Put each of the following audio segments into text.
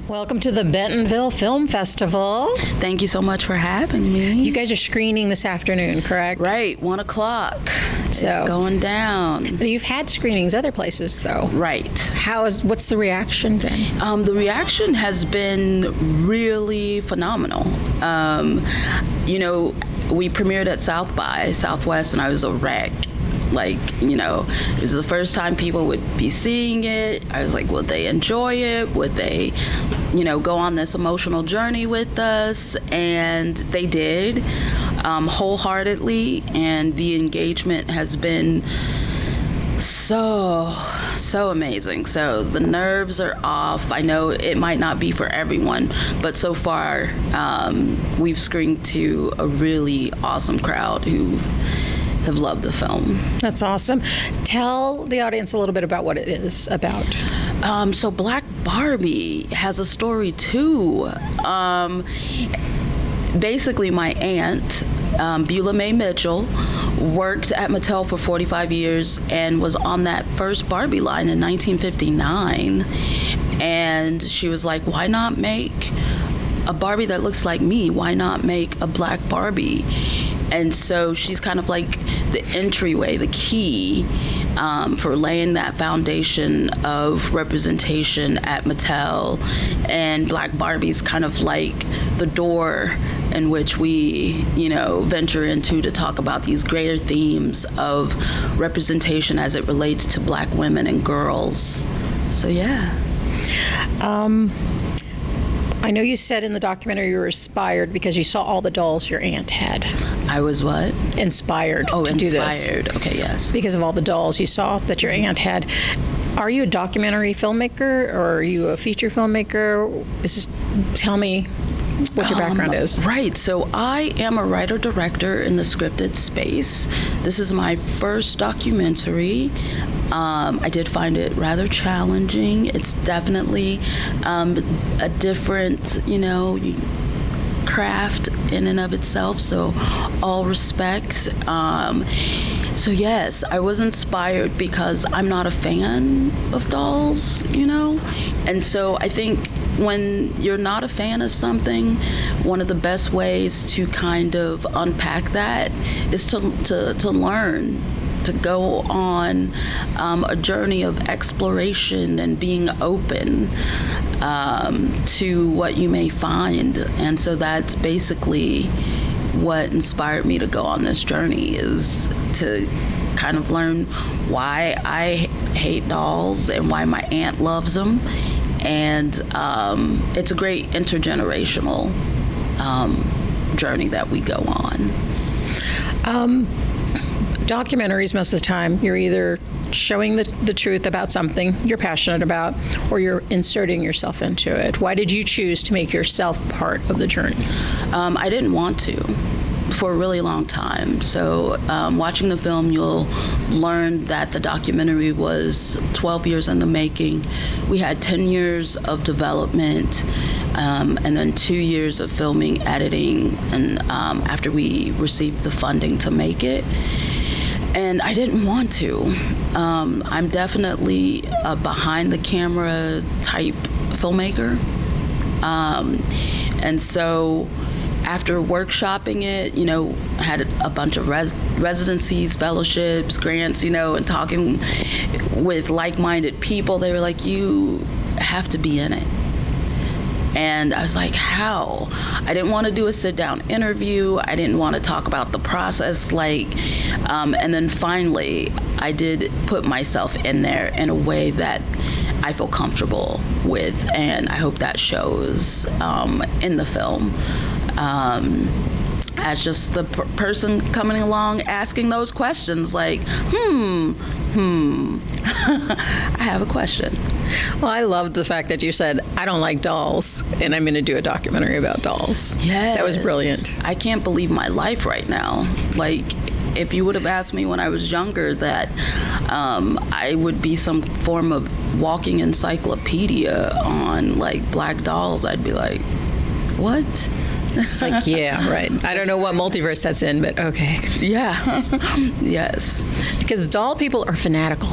Welcome to the Bentonville Film Festival. Thank you so much for having me. You guys are screening this afternoon, correct? Right, 1 o'clock. So, it's going down. But you've had screenings other places, though. Right. What's the reaction been? The reaction has been really phenomenal. We premiered at South by Southwest, and I was a wreck. It was the first time people would be seeing it. I was like, would they enjoy it? Would they, go on this emotional journey with us? And they did, wholeheartedly. And the engagement has been so amazing. So the nerves are off. I know it might not be for everyone, but so far, we've screened to a really awesome crowd who have loved the film. That's awesome. Tell the audience a little bit about what it is about. So Black Barbie has a story too. Basically, my aunt, Beulah Mae Mitchell, worked at Mattel for 45 years and was on that first Barbie line in 1959. And she was like, why not make a Barbie that looks like me? Why not make a Black Barbie? And so she's kind of like the entryway, the key for laying that foundation of representation at Mattel. And Black Barbie's kind of like the door in which we, venture into to talk about these greater themes of representation as it relates to Black women and girls. So, yeah. I know you said in the documentary you were inspired because you saw all the dolls your aunt had. I was what? Inspired to do this. Okay, yes. Because of all the dolls you saw that your aunt had. Are you a documentary filmmaker or are you a feature filmmaker? Tell me what your background is. Right. So I am a writer-director in the scripted space. This is my first documentary. I did find it rather challenging. It's definitely a different, craft in and of itself. So all respect. So yes, I was inspired because I'm not a fan of dolls, And so I think when you're not a fan of something, one of the best ways to kind of unpack that is to learn, to go on a journey of exploration and being open to what you may find. And so that's basically what inspired me to go on this journey, is to kind of learn why I hate dolls and why my aunt loves them. And it's a great intergenerational journey that we go on. Documentaries, most of the time, you're either showing the truth about something you're passionate about or you're inserting yourself into it. Why did you choose to make yourself part of the journey? I didn't want to for a really long time. So watching the film, you'll learn that the documentary was 12 years in the making. We had 10 years of development and then 2 years of filming, editing, and after we received the funding to make it. And I didn't want to. I'm definitely a behind-the-camera type filmmaker. And so after workshopping it, had a bunch of residencies, fellowships, grants, and talking with like-minded people, they were like, you have to be in it. And I was like, how? I didn't want to do a sit-down interview. I didn't want to talk about the process. And then finally, I did put myself in there in a way that I feel comfortable with. And I hope that shows in the film. As just the person coming along asking those questions like, I have a question. Well, I loved the fact that you said, I don't like dolls, and I'm going to do a documentary about dolls. Yes. That was brilliant. I can't believe my life right now. If you would have asked me when I was younger that I would be some form of walking encyclopedia on, Black dolls, I'd be like, what? It's like, yeah, right. I don't know what multiverse that's in, but okay. Yeah. Yes. Because doll people are fanatical.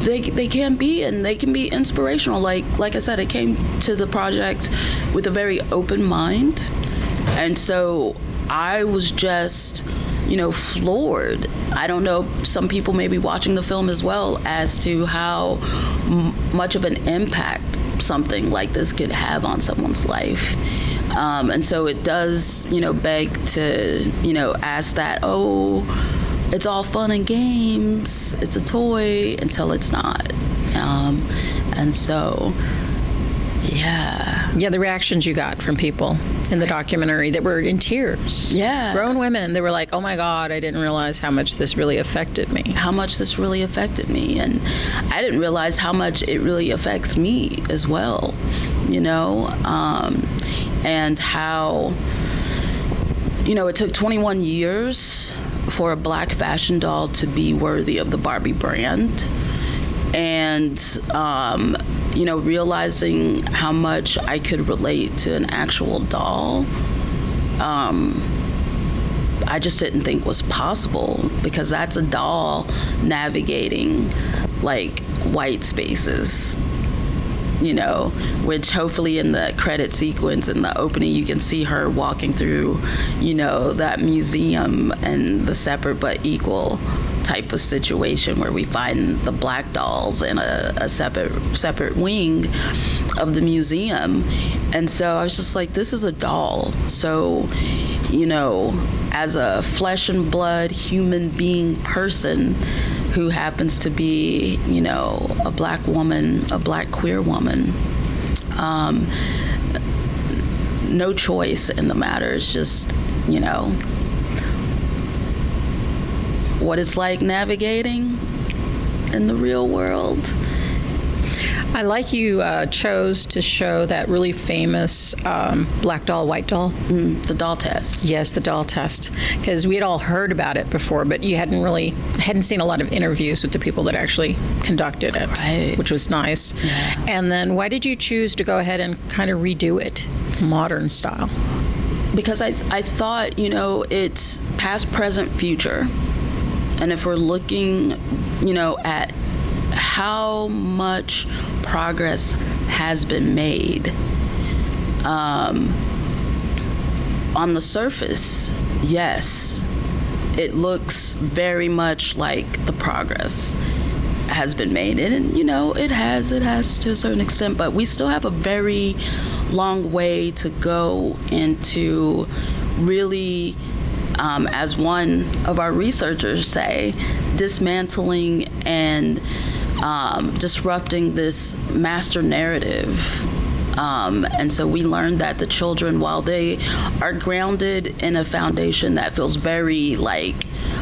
they can be, and they can be inspirational. Like I said, I came to the project with a very open mind, and so I was just, floored. I don't know, some people may be watching the film as well, as to how much of an impact something like this could have on someone's life. And so it does, beg to, ask that, it's all fun and games, it's a toy, until it's not. And so, yeah. Yeah, the reactions you got from people in the documentary that were in tears. Yeah. Grown women, they were like, oh my God, I didn't realize how much this really affected me. How much this really affected me. And I didn't realize how much it really affects me as well, and how, it took 21 years for a Black fashion doll to be worthy of the Barbie brand. And, realizing how much I could relate to an actual doll, I just didn't think was possible, because that's a doll navigating like white spaces, which hopefully in the credit sequence in the opening, you can see her walking through, that museum and the separate but equal type of situation where we find the Black dolls in a separate wing of the museum. And so I was just like, this is a doll. So, as a flesh and blood human being person who happens to be, a Black woman, a Black queer woman, no choice in the matter. It's just, what it's like navigating in the real world. I like you chose to show that really famous black doll, white doll. The doll test. Yes, the doll test. Because we had all heard about it before, but you hadn't seen a lot of interviews with the people that actually conducted it, right, which was nice. Yeah. And then why did you choose to go ahead and kind of redo it, modern style? Because I thought, it's past, present, future. And if we're looking, at how much progress has been made, on the surface, yes, it looks very much like the progress has been made. And, it has to a certain extent, but we still have a very long way to go into really, as one of our researchers say, dismantling and disrupting this master narrative. And so we learned that the children, while they are grounded in a foundation that feels very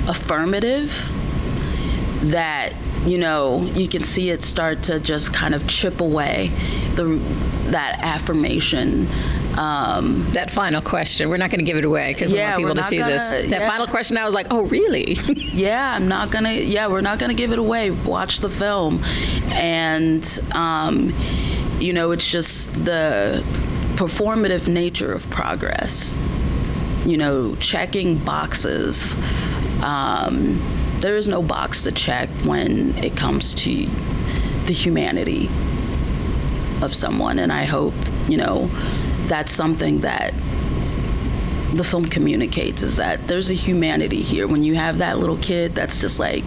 affirmative, that, you can see it start to just kind of chip away that affirmation. That final question, we're not going to give it away because we want people to see this. That final question, I was like, oh, really? We're not going to give it away. Watch the film. And, it's just the performative nature of progress, checking boxes. There is no box to check when it comes to the humanity of someone. And I hope, that's something that the film communicates, is that there's a humanity here. When you have that little kid that's just like,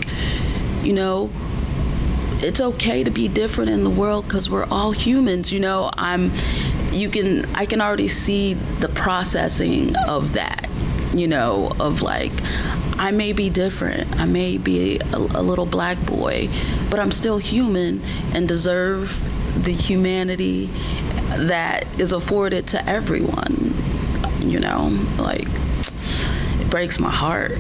it's okay to be different in the world because we're all humans. I can already see the processing of that, of I may be different. I may be a little black boy, but I'm still human and deserve the humanity that is afforded to everyone. It breaks my heart.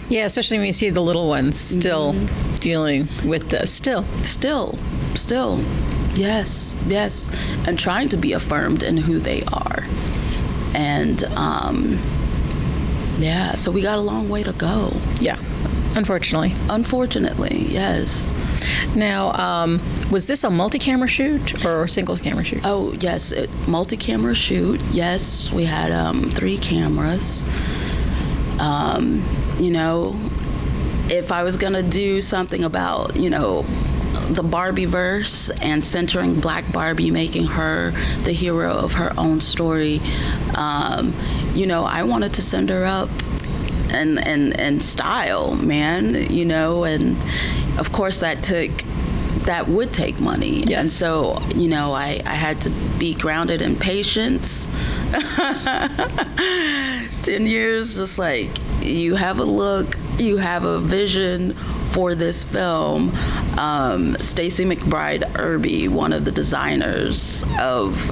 Yeah, especially when you see the little ones still dealing with this. Still. Yes. And trying to be affirmed in who they are. And, so we got a long way to go. Yeah, unfortunately. Unfortunately, yes. Now, was this a multi-camera shoot or a single-camera shoot? Oh, yes, multi-camera shoot. Yes, we had 3 cameras. If I was going to do something about, the Barbie-verse and centering Black Barbie, making her the hero of her own story, I wanted to send her up and style, man, and of course that would take money. Yes. And so, I had to be grounded in patience. 10 years, just like, you have a look, you have a vision for this film. Stacey McBride Irby, one of the designers of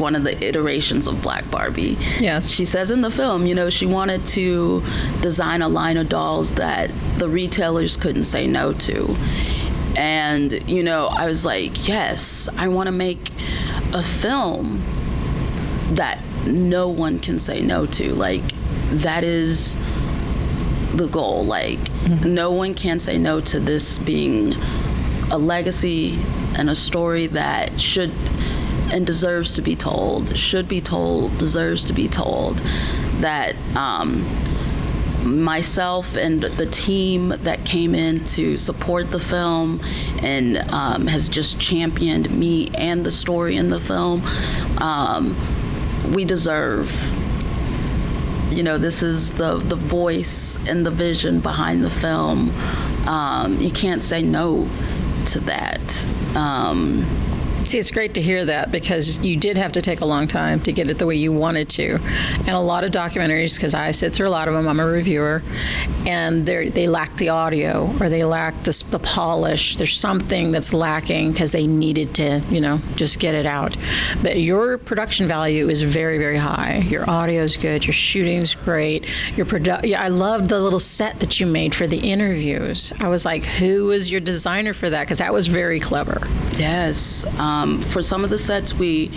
one of the iterations of Black Barbie. Yes. She says in the film, she wanted to design a line of dolls that the retailers couldn't say no to. And, I was like, yes, I want to make a film that no one can say no to. Like, that is the goal. Like, no one can say no to this being a legacy and a story that should and deserves to be told, deserves to be told. That myself and the team that came in to support the film and has just championed me and the story in the film, we deserve. This is the voice and the vision behind the film. You can't say no to that. See, it's great to hear that, because you did have to take a long time to get it the way you wanted to. And a lot of documentaries, because I sit through a lot of them, I'm a reviewer, and they lack the audio, or they lack the polish. There's something that's lacking because they needed to, just get it out. But your production value is very, very high. Your audio is good. Your shooting's great. I loved the little set that you made for the interviews. I was like, who was your designer for that? Because that was very clever. Yes. For some of the sets we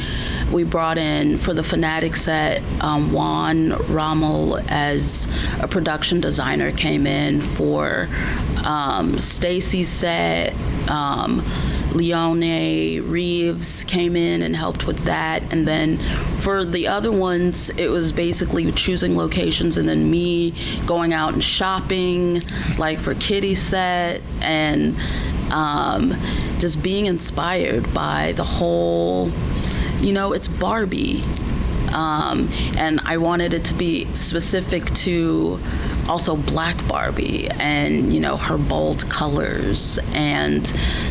brought in, for the Fanatic set, Juan Rommel as a production designer came in. For Stacy's set, Leone Reeves came in and helped with that. And then for the other ones, it was basically choosing locations and then me going out and shopping, like for Kitty's set, and just being inspired by the whole, it's Barbie. And I wanted it to be specific to also Black Barbie and, her bold colors, and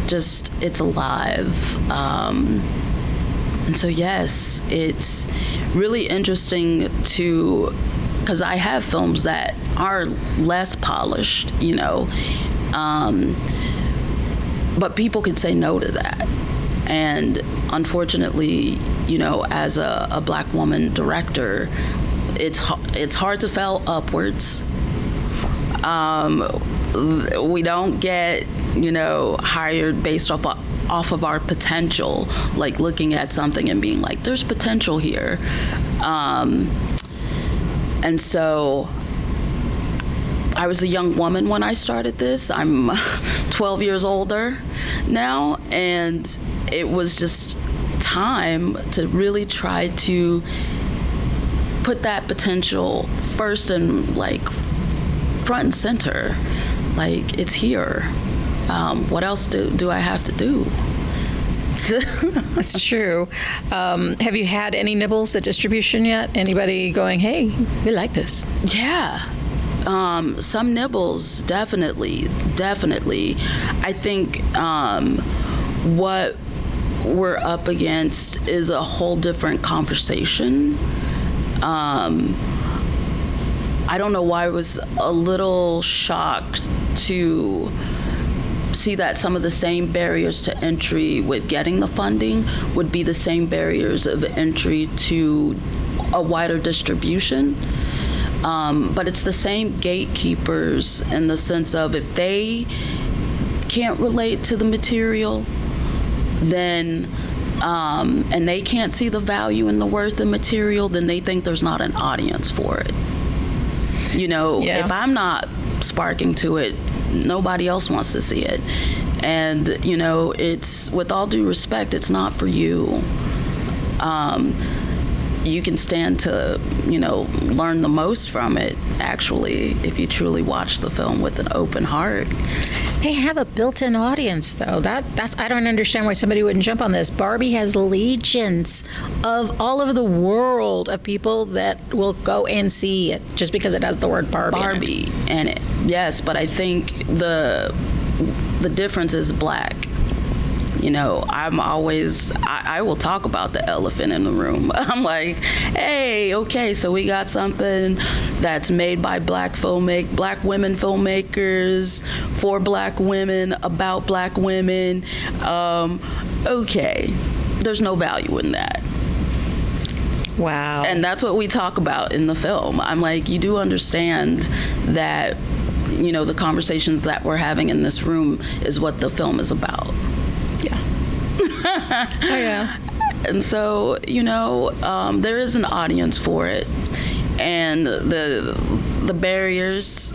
just, it's alive. And so, yes, it's really interesting because I have films that are less polished, but people could say no to that. And unfortunately, as a Black woman director, it's hard to fail upwards. We don't get, hired based off of our potential, like looking at something and being like, there's potential here. And so I was a young woman when I started this. I'm 12 years older now, and it was just time to really try to put that potential first and front and center. Like, it's here. What else do I have to do? That's true. Have you had any nibbles at distribution yet? Anybody going, hey, we like this? Yeah. Some nibbles, definitely. I think what we're up against is a whole different conversation. I don't know why I was a little shocked to see that some of the same barriers to entry with getting the funding would be the same barriers of entry to a wider distribution. But it's the same gatekeepers in the sense of, if they can't relate to the material, then and they can't see the value and the worth of material, then they think there's not an audience for it. Yeah. If I'm not sparking to it, nobody else wants to see it. And, it's, with all due respect, it's not for you. you can stand to, learn the most from it, actually, if you truly watch the film with an open heart. They have a built-in audience, though. That's I don't understand why somebody wouldn't jump on this. Barbie has legions of all over the world of people that will go and see it just because it has the word Barbie in it. Yes, but I think the difference is Black. I will talk about the elephant in the room. I'm like, hey, okay, so we got something that's made by Black women filmmakers, for Black women, about Black women. Okay, there's no value in that. Wow. And that's what we talk about in the film. I'm like, you do understand that, the conversations that we're having in this room is what the film is about. Yeah. Oh, yeah. And so, there is an audience for it. And the barriers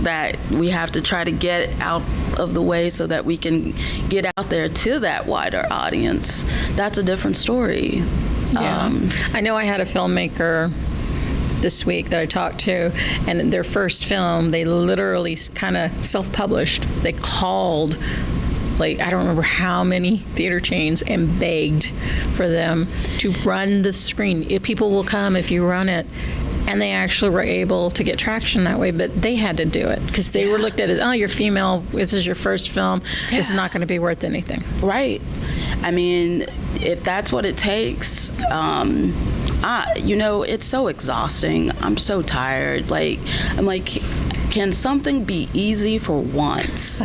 that we have to try to get out of the way so that we can get out there to that wider audience, that's a different story. Yeah. I know I had a filmmaker this week that I talked to, and their first film, they literally kind of self-published. They called, I don't remember how many theater chains, and begged for them to run the screen. People will come if you run it. And they actually were able to get traction that way, but they had to do it because they were looked at as, oh, you're female, this is your first film, this is not going to be worth anything. Right. I mean, if that's what it takes, it's so exhausting. I'm so tired. I'm like, can something be easy for once?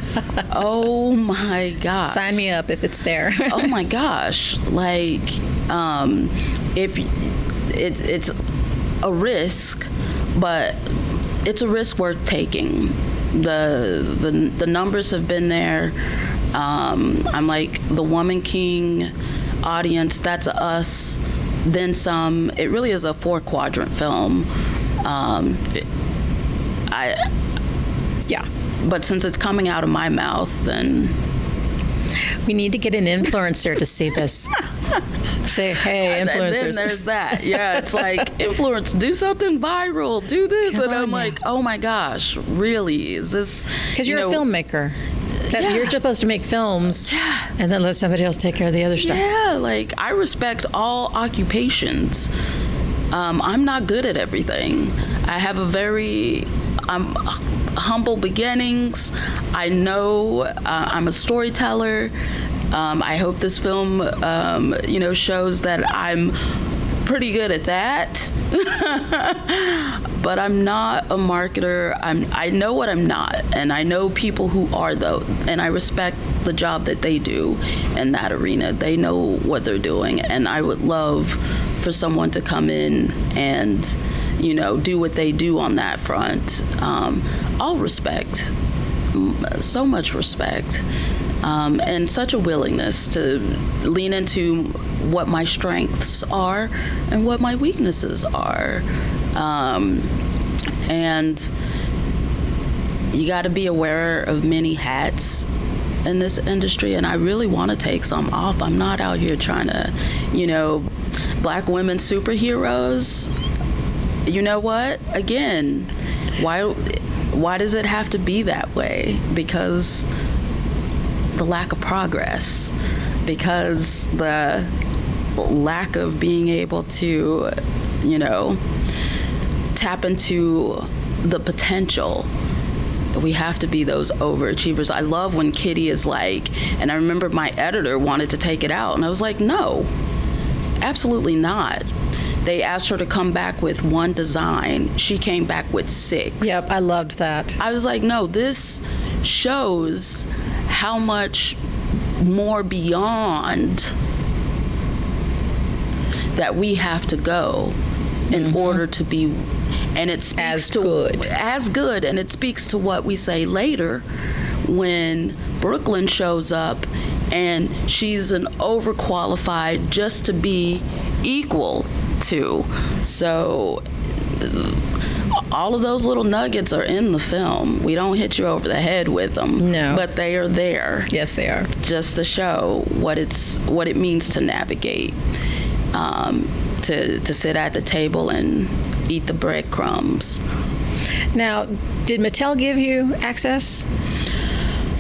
Oh my gosh. Sign me up if it's there. Oh my gosh. If it's a risk, but it's a risk worth taking. The numbers have been there. I'm like, the Woman King audience, that's us, then some. It really is a 4-quadrant film. But since it's coming out of my mouth, then we need to get an influencer to see this. Say, hey, influencers. And then there's that. Yeah, it's like, influence, do something viral, do this. Come and I'm on, like, oh my gosh, really? Is this? Because you're a filmmaker. You're supposed to make films and then let somebody else take care of the other stuff. Yeah, I respect all occupations. I'm not good at everything. I have I'm humble beginnings. I know I'm a storyteller. I hope this film, shows that I'm pretty good at that. But I'm not a marketer. I know what I'm not, and I know people who are, though, and I respect the job that they do in that arena. They know what they're doing, and I would love for someone to come in and, do what they do on that front. All respect, so much respect. And such a willingness to lean into what my strengths are and what my weaknesses are. And you got to be aware of many hats in this industry, and I really want to take some off. I'm not out here trying to, Black women superheroes. You know what? Again, why does it have to be that way? Because the lack of progress, because the lack of being able to, tap into the potential. We have to be those overachievers. I love when Kitty is like, and I remember my editor wanted to take it out, and I was like, no, absolutely not. They asked her to come back with one design. She came back with 6. Yep, I loved that. I was like, no, this shows how much more beyond that we have to go in order to be, and it speaks as good, and it speaks to what we say later when Brooklyn shows up and she's an overqualified just to be equal to. So all of those little nuggets are in the film. We don't hit you over the head with them. No. But they are there. Yes, they are. Just to show what it means to navigate. to sit at the table and eat the breadcrumbs. Now, did Mattel give you access?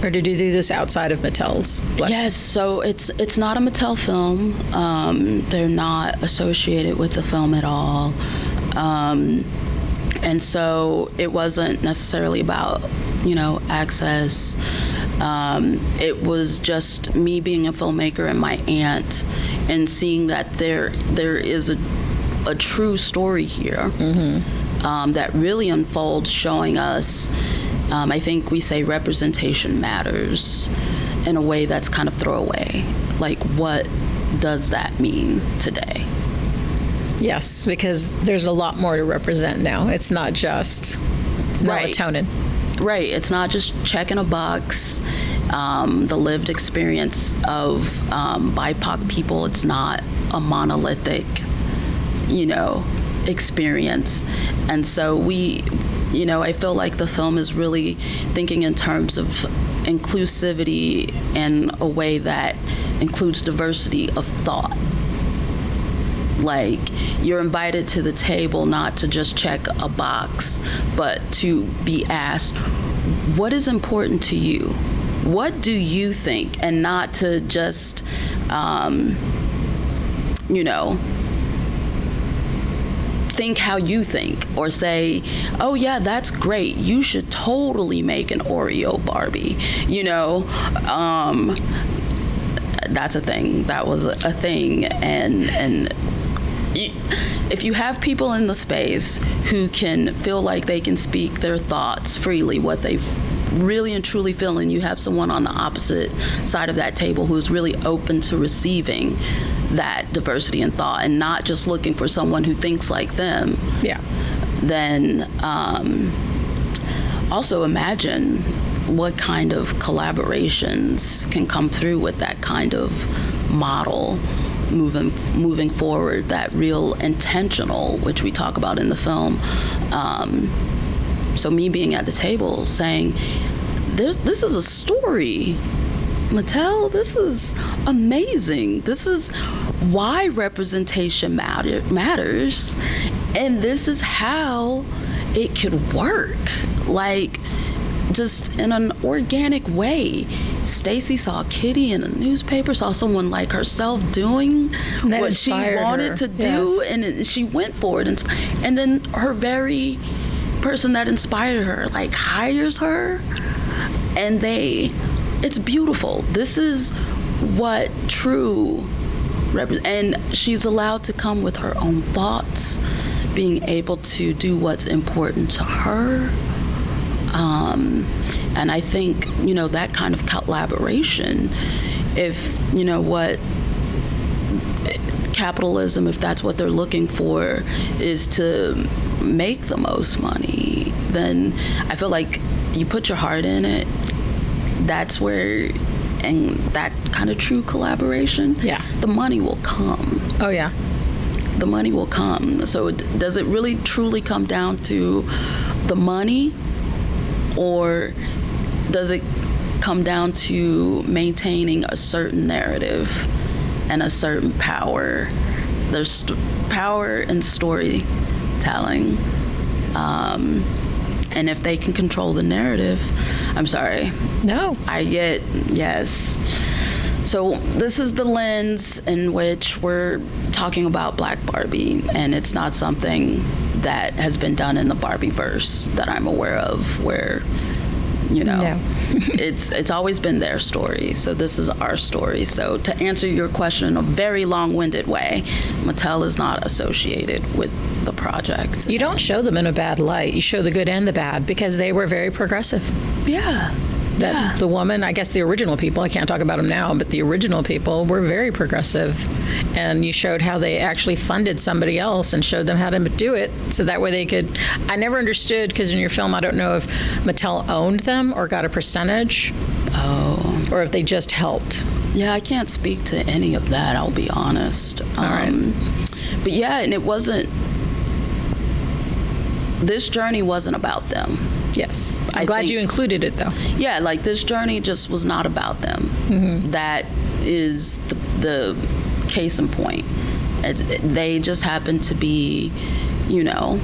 Or did you do this outside of Mattel's blessing? Yes, so it's not a Mattel film. They're not associated with the film at all. And so it wasn't necessarily about, access. It was just me being a filmmaker and my aunt, and seeing that there is a true story here that really unfolds, showing us, I think we say representation matters in a way that's kind of throwaway. Like, what does that mean today? Yes, because there's a lot more to represent now. It's not just melatonin. Right. It's not just checking a box. The lived experience of BIPOC people, it's not a monolithic, experience. And so I feel like the film is really thinking in terms of inclusivity in a way that includes diversity of thought. Like, you're invited to the table not to just check a box, but to be asked, what is important to you? What do you think? And not to just, think how you think, or say, oh yeah, that's great, you should totally make an Oreo Barbie, that's a thing. That was a thing. And if you have people in the space who can feel like they can speak their thoughts freely, what they really and truly feel, and you have someone on the opposite side of that table who's really open to receiving that diversity in thought and not just looking for someone who thinks like them, then also imagine what kind of collaborations can come through with that kind of model moving forward, that real intentional, which we talk about in the film. So me being at the table saying, this is a story, Mattel, this is amazing. This is why representation matters, and this is how it could work. Like, just in an organic way. Stacey saw Kitty in a newspaper, saw someone like herself doing what she wanted to do, and she went for it. And then her very person that inspired her, like, hires her, and it's beautiful. This is what true and she's allowed to come with her own thoughts, being able to do what's important to her. And I think, that kind of collaboration, if, capitalism, if that's what they're looking for, is to make the most money, then I feel like you put your heart in it. That's where, and that kind of true collaboration, the money will come. Oh, yeah. The money will come. So does it really truly come down to the money, or does it come down to maintaining a certain narrative and a certain power? There's power in storytelling. And if they can control the narrative, I'm sorry. No. Yes. So this is the lens in which we're talking about Black Barbie, and it's not something that has been done in the Barbie-verse that I'm aware of, where, No. it's always been their story. So this is our story. So to answer your question in a very long-winded way, Mattel is not associated with the project. You don't show them in a bad light. You show the good and the bad, because they were very progressive. Yeah. That the woman, I guess the original people, I can't talk about them now, but the original people were very progressive. And you showed how they actually funded somebody else and showed them how to do it, so that way they could. I never understood, because in your film, I don't know if Mattel owned them or got a percentage. Oh. Or if they just helped. Yeah, I can't speak to any of that, I'll be honest. All right. But yeah, and it wasn't, this journey wasn't about them. Yes. I'm glad you included it, though. Yeah, like, this journey just was not about them. Mm-hmm. That is the case in point. They just happen to be, you know,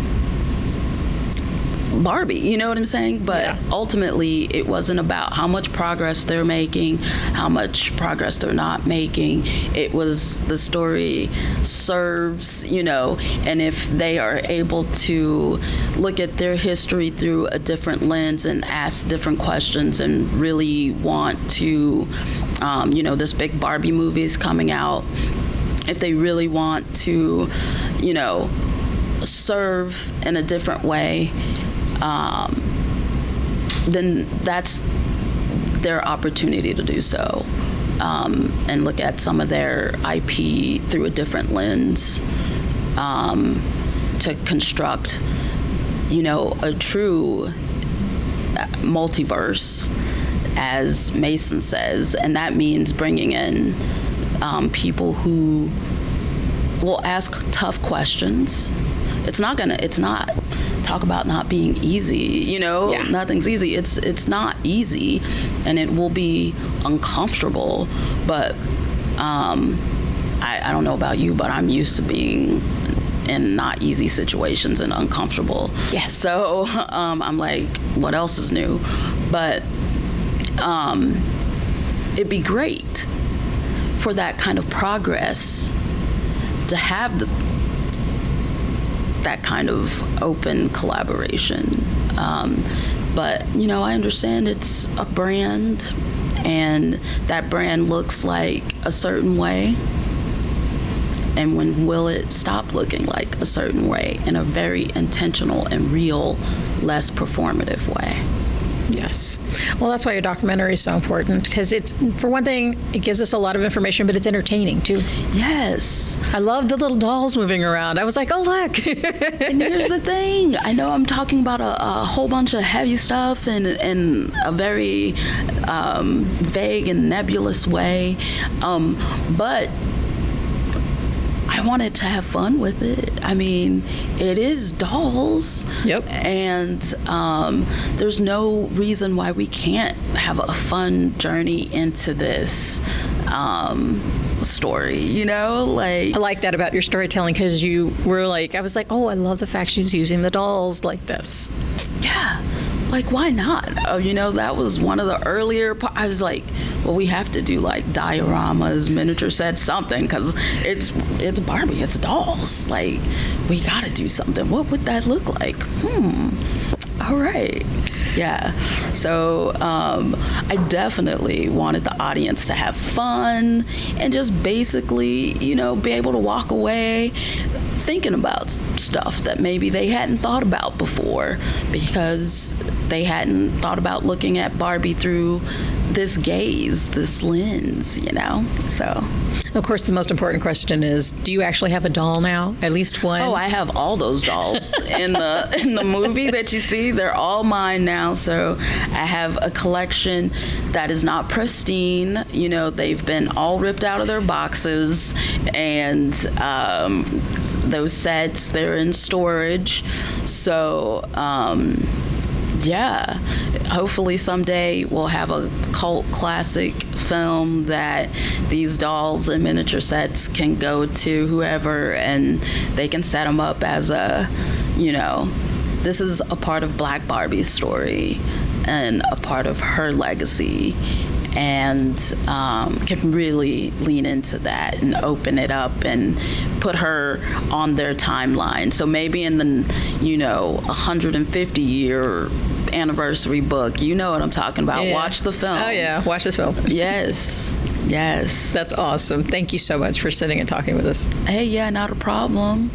Barbie, you know what I'm saying? But ultimately, it wasn't about how much progress they're making, how much progress they're not making. It was the story serves, you know, and if they are able to look at their history through a different lens and ask different questions and really want to, you know, this big Barbie movie is coming out. If they really want to, you know, serve in a different way, then that's their opportunity to do so, and look at some of their IP through a different lens, to construct, you know, a true multiverse, as Mason says, and that means bringing in people who will ask tough questions. It's not talk about not being easy, you know. Nothing's easy. It's not easy, and it will be uncomfortable, but I don't know about you, but I'm used to being in not easy situations and uncomfortable. Yes. So I'm like, what else is new? But it'd be great for that kind of progress to have that kind of open collaboration. But, you know, I understand it's a brand, and that brand looks like a certain way. And when will it stop looking like a certain way in a very intentional and real, less performative way? Yes. Well, that's why your documentary is so important, because it's, for one thing, it gives us a lot of information, but it's entertaining too. Yes. I love the little dolls moving around. I was like, oh, look. And here's the thing. I know I'm talking about a whole bunch of heavy stuff in a very vague and nebulous way, but I wanted to have fun with it. I mean, it is dolls. Yep. And there's no reason why we can't have a fun journey into this story, you know? Like, I like that about your storytelling, because you were like, I was like, oh, I love the fact she's using the dolls like this. Yeah. Like, why not? Oh, you know, that was one of the earlier I was like, well, we have to do like dioramas, miniature sets, something, because it's Barbie, it's dolls. Like, we got to do something. What would that look like? All right. Yeah. So I definitely wanted the audience to have fun and just basically, you know, be able to walk away thinking about stuff that maybe they hadn't thought about before, because they hadn't thought about looking at Barbie through this gaze, this lens, you know? So, of course, the most important question is, do you actually have a doll now? At least one? Oh, I have all those dolls in the movie that you see. They're all mine now. So I have a collection that is not pristine. You know, they've been all ripped out of their boxes, and those sets, they're in storage. So, yeah, hopefully someday we'll have a cult classic film that these dolls and miniature sets can go to whoever, and they can set them up as a, you know, this is a part of Black Barbie's story and a part of her legacy, and can really lean into that and open it up and put her on their timeline. So maybe in the, you know, 150-year anniversary book, you know what I'm talking about. Yeah. Watch the film. Oh, yeah. Watch this film. Yes. Yes. That's awesome. Thank you so much for sitting and talking with us. Hey, yeah, not a problem.